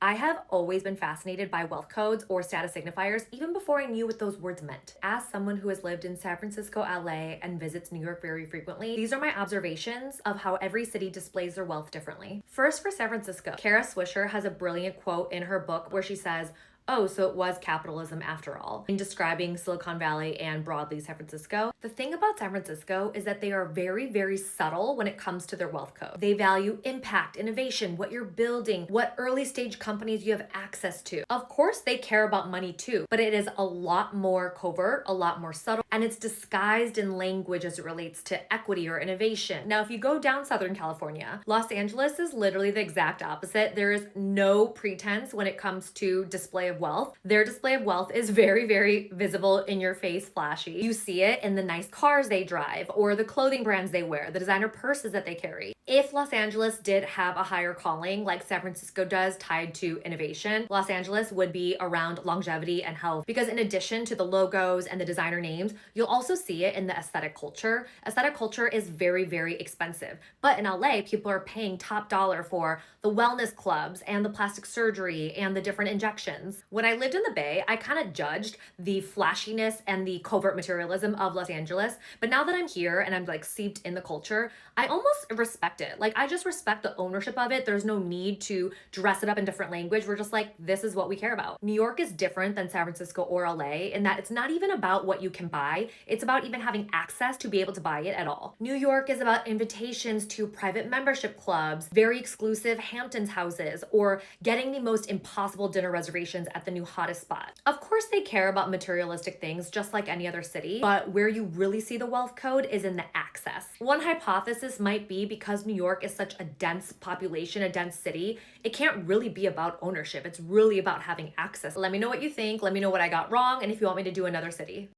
I have always been fascinated by wealth codes or status signifiers, even before I knew what those words meant. As someone who has lived in San Francisco, LA, and visits New York very frequently, these are my observations of how every city displays their wealth differently. First, for San Francisco, Kara Swisher has a brilliant quote in her book where she says, "Oh, so it was capitalism after all," in describing Silicon Valley and broadly San Francisco. The thing about San Francisco is that they are very, very subtle when it comes to their wealth code. They value impact, innovation, what you're building, what early stage companies you have access to. Of course, they care about money too, but it is a lot more covert, a lot more subtle, and it's disguised in language as it relates to equity or innovation. Now, if you go down Southern California, Los Angeles is literally the exact opposite. There is no pretense when it comes to display of wealth. Their display of wealth is very, very visible, in your face, flashy. You see it in the nice cars they drive or the clothing brands they wear, the designer purses that they carry. If Los Angeles did have a higher calling like San Francisco does tied to innovation, Los Angeles would be around longevity and health, because in addition to the logos and the designer names, you'll also see it in the aesthetic culture. Aesthetic culture is very, very expensive. But in LA, people are paying top dollar for the wellness clubs and the plastic surgery and the different injections. When I lived in the Bay, I kind of judged the flashiness and the covert materialism of Los Angeles. But now that I'm here and I'm like seeped in the culture, I almost respect it. Like, I just respect the ownership of it. There's no need to dress it up in different language. We're just like, this is what we care about. New York is different than San Francisco or LA in that it's not even about what you can buy. It's about even having access to be able to buy it at all. New York is about invitations to private membership clubs, very exclusive Hamptons houses, or getting the most impossible dinner reservations at the new hottest spot. Of course, they care about materialistic things just like any other city, but where you really see the wealth code is in the access. One hypothesis might be because New York is such a dense population, a dense city, it can't really be about ownership. It's really about having access. Let me know what you think. Let me know what I got wrong, and if you want me to do another city.